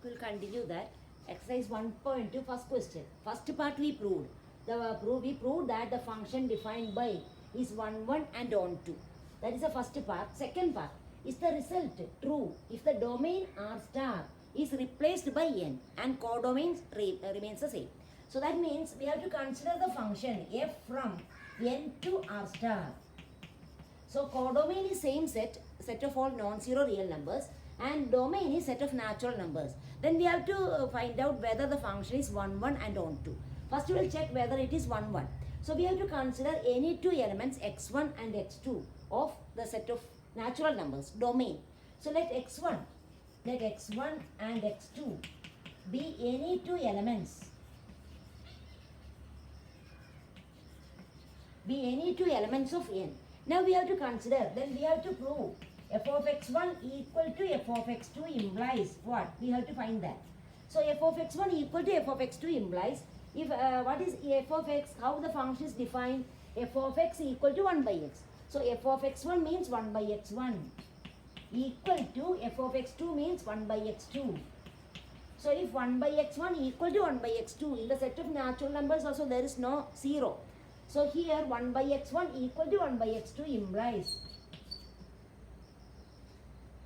We'll continue that. Exercise 1.2, first question. First part we proved. We proved that the function defined by is 1, 1 and on 2. That is the first part. Second part, is the result true if the domain R star is replaced by n and codomain remains the same. So that means we have to consider the function f from n to R star. So codomain is same set of all non-zero real numbers, and domain is set of natural numbers. Then we have to find out whether the function is 1, 1 and on 2. First we will check whether it is 1, 1. So we have to consider any two elements x1 and x2 of the set of natural numbers, domain. So let x1 and x2 be any two elements. Of n. Now we have to consider, then we have to prove f of x1 equal to f of x2 implies what? We have to find that. So f of x1 equal to f of x2 implies, if what is f of x, how the function is defined, f of x equal to 1 by x. So f of x1 means 1 by x1 equal to f of x2 means 1 by x2. So if 1 by x1 equal to 1 by x2, in the set of natural numbers also there is no 0. So here 1 by x1 equal to 1 by x2 implies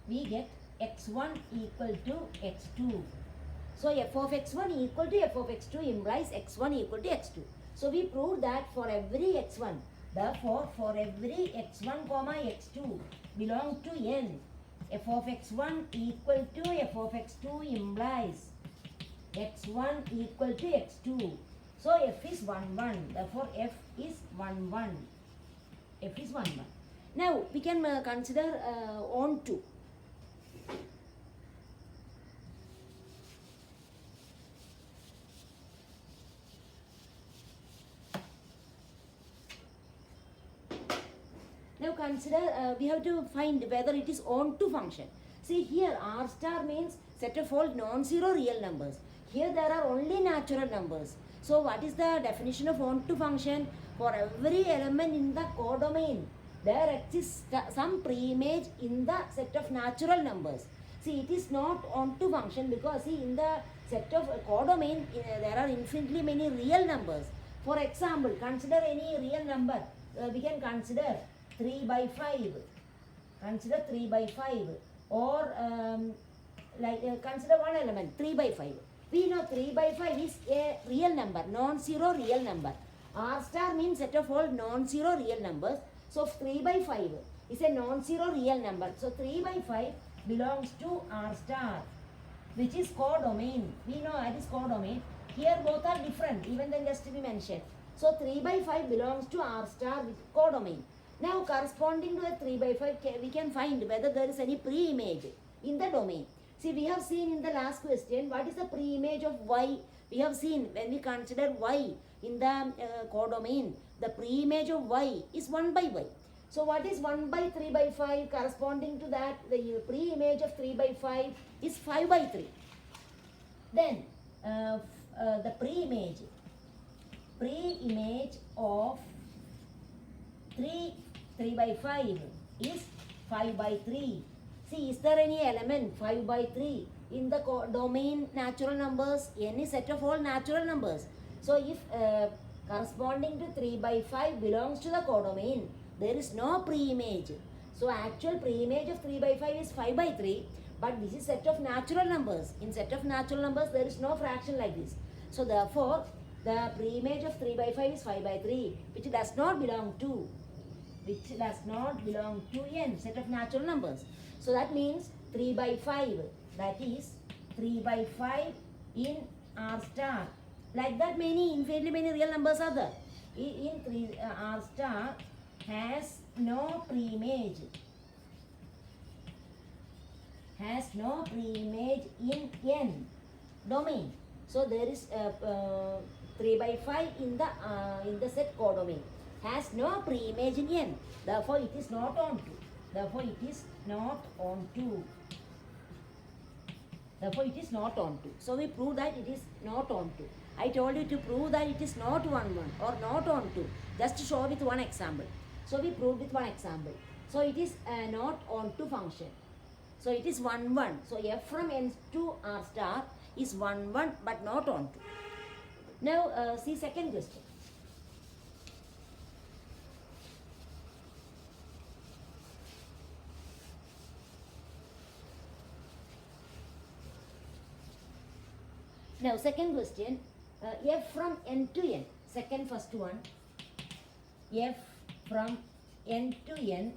we get x1 equal to x2. So f of x1 equal to f of x2 implies x1 equal to x2. So we proved that for every x1. Therefore, for every x1 comma x2 belong to n, f of x1 equal to f of x2 implies x1 equal to x2. So f is 1, 1. Therefore, f is 1, 1. F is 1, 1. Now, we can consider on 2. Now consider, we have to find whether it is on2 function. See here R star means set of all non-zero real numbers. Here there are only natural numbers. So what is the definition of on2 function? For every element in the codomain, there exists some preimage in the set of natural numbers. See, it is not on2 function because see in the set of codomain there are infinitely many real numbers. For example, consider any real number. We can consider 3 by 5. Consider 3 by 5. Or consider one element 3 by 5. We know 3 by 5 is a real number, non-zero real number. R star means set of all non-zero real numbers. So 3 by 5 is a non-zero real number. So 3 by 5 belongs to R star, which is codomain. We know that is codomain. Here both are different, even then just to be mentioned. So 3 by 5 belongs to R star with codomain. Now corresponding to the 3 by 5, we can find whether there is any pre-image in the domain. See, we have seen in the last question, what is the pre-image of y? We have seen when we consider y in the codomain, the pre-image of y is 1 by y. So what is 1 by 3 by 5? Corresponding to that, the pre-image of 3 by 5 is 5 by 3. Then the pre-image of 3 by 5 is 5 by 3. See, is there any element 5 by 3 in the domain natural numbers? Any set of all natural numbers. So if corresponding to 3 by 5 belongs to the codomain, there is no pre-image. So actual pre-image of 3 by 5 is 5 by 3, but this is set of natural numbers. In set of natural numbers, there is no fraction like this. So therefore, the pre-image of 3 by 5 is 5 by 3, which does not belong to n, set of natural numbers. So that means 3 by 5, that is 3 by 5 in R star. Like that infinitely many real numbers are there. In R star has no pre-image. In n domain. So there is 3 by 5 in the set codomain. Has no pre-image in n. Therefore, it is not on2. So we prove that it is not on2. I told you to prove that it is not 1, 1 or not on2. Just to show with one example. So we proved with one example. So it is not on2 function. So it is 1, 1. So f from n to r star is 1, 1 but not on 2. Now see second question. Now second question, f from n to n, first one, f from n to n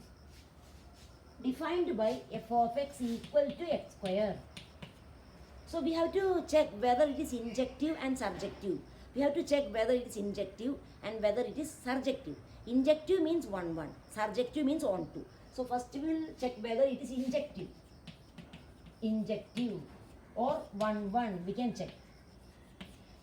defined by f of x equal to x square. So we have to check whether it is injective and surjective. We have to check whether it is injective and whether it is surjective. Injective means 1, 1. Surjective means on 2. So first we will check whether it is injective. Injective or 1, 1 we can check.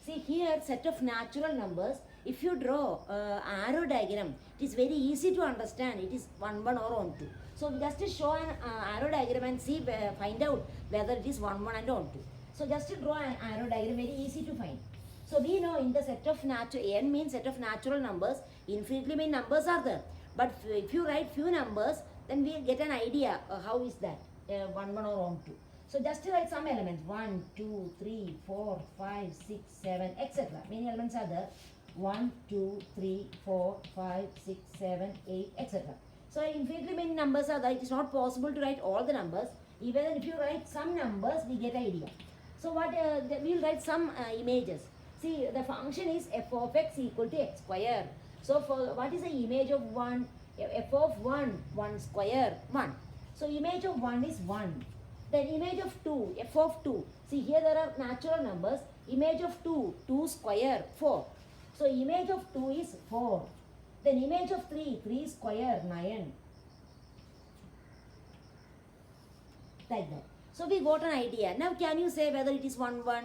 See here set of natural numbers. If you draw arrow diagram, it is very easy to understand. It is 1, 1 or on 2. So just show an arrow diagram and see, find out whether it is 1, 1 and on 2. So just to draw an arrow diagram, very easy to find. So we know in the set of natural, n means set of natural numbers, infinitely many numbers are there. But if you write few numbers, then we get an idea how is that 1, 1 or on 2. So just to write some elements, 1, 2, 3, 4, 5, 6, 7, etc. Many elements are there. 1, 2, 3, 4, 5, 6, 7, 8, etc. So infinitely many numbers are there. It is not possible to write all the numbers. Even if you write some numbers, we get idea. So what we will write some images. See, the function is f of x equal to x square. So for what is the image of 1? F of 1, 1 square, 1. So image of 1 is 1. Then image of 2, f of 2. See here there are natural numbers. Image of 2, 2 square, 4. So image of 2 is 4. Then image of 3, 3 square, 9. Like that. So we got an idea. Now can you say whether it is 1, 1?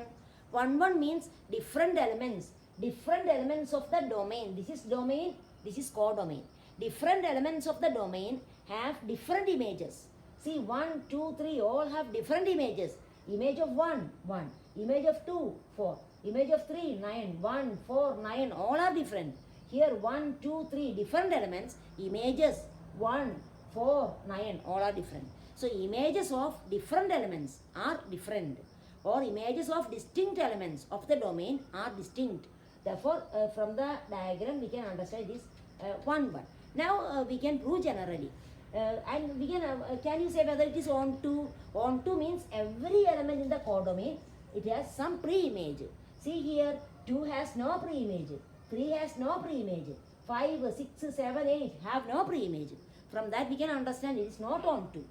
1, 1 means different elements. Different elements of the domain. This is domain, this is codomain. Different elements of the domain have different images. See 1, 2, 3 all have different images. Image of 1, 1. Image of 2, 4. Image of 3, 9. 1, 4, 9 all are different. Here 1, 2, 3 different elements. Images 1, 4, 9 all are different. So images of different elements are different. Or images of distinct elements of the domain are distinct. Therefore from the diagram we can understand this 1, 1. Now we can prove generally. And we can you say whether it is on 2? On 2 means every element in the codomain, it has some pre-image. See here, 2 has no pre-image, 3 has no pre-image, 5, 6, 7, 8 have no pre-image. From that we can understand it is not on 2.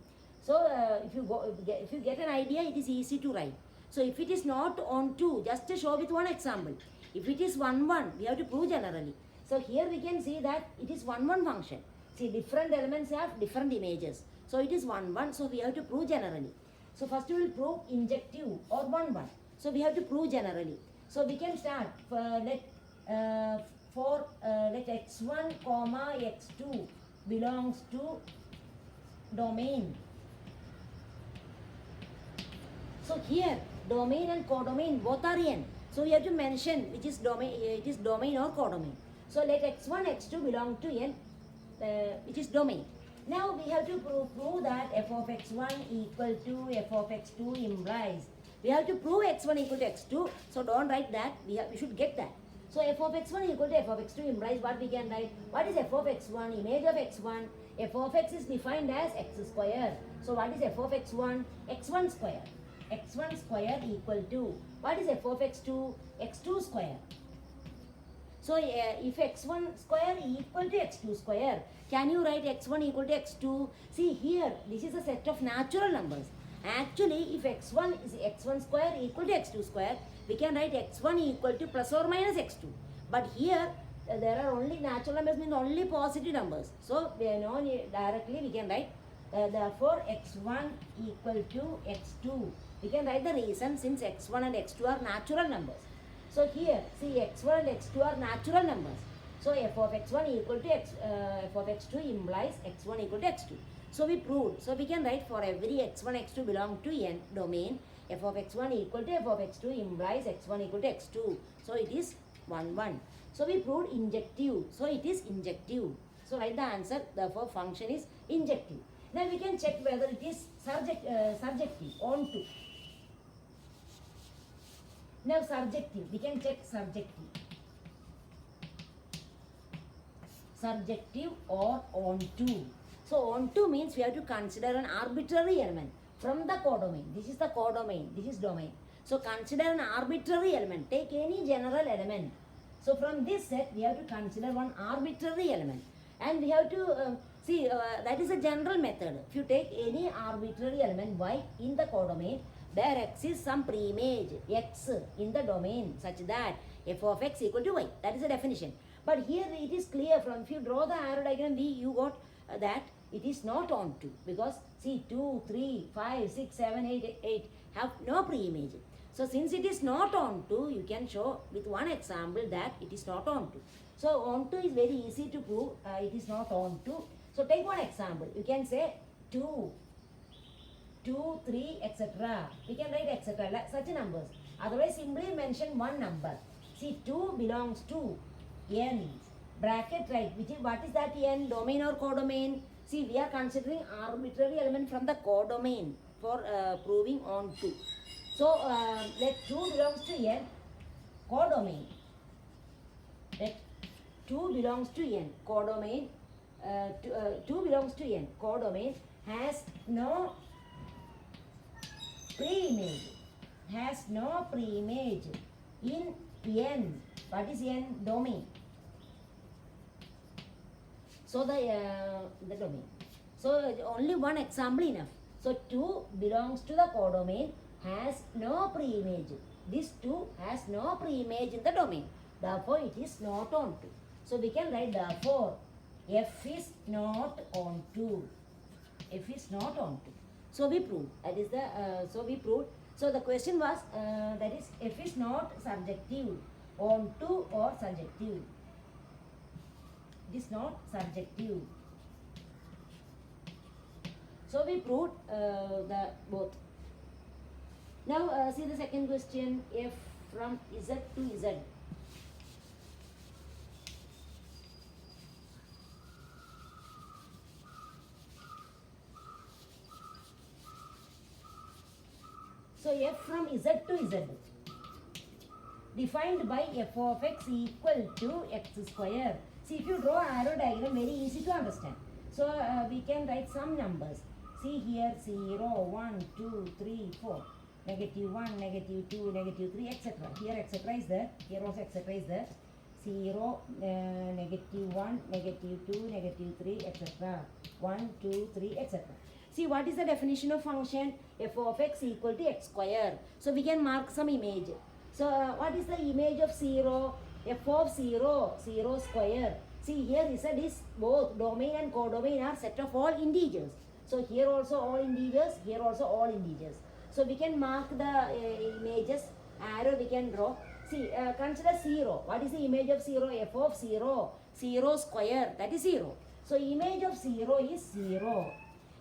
So if you get an idea, it is easy to write. So if it is not on 2, just to show with one example. If it is 1, 1, we have to prove generally. So here we can see that it is 1, 1 function. See, different elements have different images. So it is 1, 1. So we have to prove generally. So first we will prove injective or 1, 1. So we have to prove generally. So we can start. Let x1, comma x2 belongs to domain. So here domain and codomain both are n. So we have to mention which is domain. It is domain or codomain. So let x1, x2 belong to n. Which is domain. Now we have to prove that f of x1 equal to f of x2 implies. We have to prove x1 equal to x2. So don't write that. We should get that. So f of x1 equal to f of x2 implies what we can write. What is f of x1? Image of x1. F of x is defined as x square. So what is f of x1? x1 square. x1 square equal to. What is f of x2? x2 square. So if x1 square equal to x2 square, can you write x1 equal to x2? See here, this is a set of natural numbers. Actually, if x1 is x1 square equal to x2 square, we can write x1 equal to plus or minus x2. But here, there are only natural numbers, means only positive numbers. So, directly we can write, therefore, x1 equal to x2. We can write the reason since x1 and x2 are natural numbers. So here, see x1 and x2 are natural numbers. So f of x1 equal to f of x2 implies x1 equal to x2. So we proved. So we can write for every x1, x2 belong to n domain, f of x1 equal to f of x2 implies x1 equal to x2. So it is 1, 1. So we proved injective. So it is injective. So write the answer. Therefore function is injective. Now we can check whether it is Surjective, on to. Now surjective, we can check surjective. Surjective or on to. So on to means we have to consider an arbitrary element from the codomain. This is the codomain, this is domain. So consider an arbitrary element, take any general element. So from this set we have to consider one arbitrary element. And we have to see that is a general method. If you take any arbitrary element y in the codomain, there exists some preimage x in the domain such that f of x equal to y. That is the definition. But here it is clear from, if you draw the arrow diagram, you got that it is not on to, because see 2, 3, 5, 6, 7, 8 have no preimage. So since it is not on to, you can show with one example that it is not on to. So on to is very easy to prove it is not on to. So take one example. You can say 2, 3, etc. We can write etc. like such numbers. Otherwise simply mention one number. See 2 belongs to n. Bracket right. What is that n? Domain or codomain? See, we are considering arbitrary element from the codomain for proving on to. So let 2 belongs to n, codomain. Let 2 belongs to n, codomain. 2 belongs to n, codomain has no preimage. Has no preimage in n. What is n? Domain. So the domain. So only one example enough. So 2 belongs to the codomain, has no preimage. This 2 has no preimage in the domain. Therefore it is not on to. So we can write therefore f is not on to. F is not on to. So we proved. That is the so we proved. So the question was that is f is not subjective, on to or subjective. It is not subjective. So we proved the both. Now see the second question. F from Z to Z. So f from Z to Z defined by f of x equal to x square. See, if you draw arrow diagram, very easy to understand. So we can write some numbers. See here 0, 1, 2, 3, 4. Negative 1, negative 2, negative 3, etc. Here etc. is there. Here also etc. is there. 0, negative 1, negative 2, negative 3, etc. 1, 2, 3, etc. See, what is the definition of function? F of x equal to x square. So we can mark some image. So what is the image of 0? F of 0, 0 square. See here Z is both domain and codomain are set of all integers. So here also all integers, here also all integers. So we can mark the images, arrow we can draw. See, consider 0. What is the image of 0? F of 0, 0 square, that is 0. So image of 0 is 0.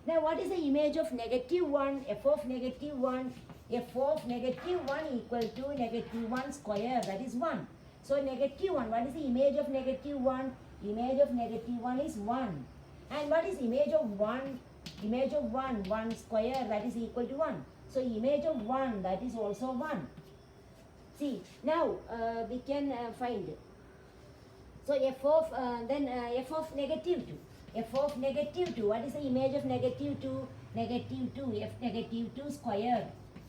Now what is the image of negative 1? F of negative 1. F of negative 1 equal to negative 1 square, that is 1. So negative 1, what is the image of negative 1? Image of negative 1 is 1. And what is image of 1? Image of 1, 1 square, that is equal to 1. So image of 1, that is also 1. See, now we can find. So f of, f of negative 2. F of negative 2, what is the image of negative 2? Negative 2, f negative 2 square,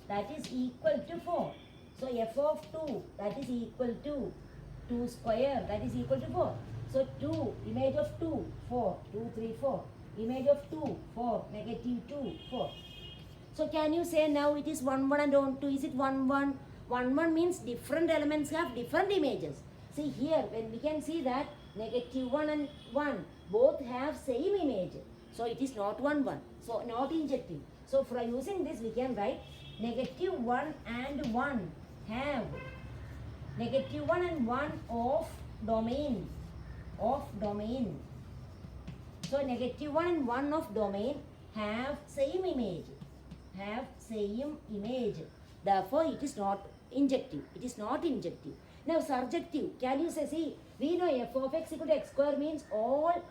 that is equal to 4. So f of 2, that is equal to 2 square, that is equal to 4. So 2, image of 2, 4, 2, 3, 4. Image of 2, 4, negative 2, 4. So can you say now it is 1, 1 and on 2? Is it 1, 1? 1, 1 means different elements have different images. See here, when we can see that negative 1 and 1 both have same image. So it is not 1, 1. So not injective. So for using this we can write negative 1 and 1 have negative 1 and 1 of domain. So negative 1 and 1 of domain have same image. Therefore it is not injective. It is not injective. Now surjective. Can you say, see, we know f of x equal to x square means all,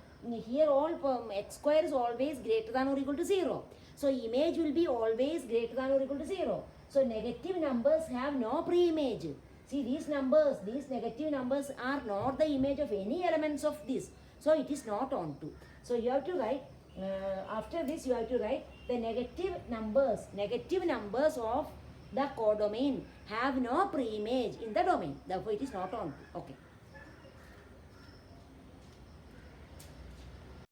here all x square is always greater than or equal to 0. So image will be always greater than or equal to 0. So negative numbers have no pre-image. See these numbers, these negative numbers are not the image of any elements of this. So it is not onto. So you have to write, after this you have to write the negative numbers of the codomain have no pre-image in the domain. Therefore it is not onto. Okay.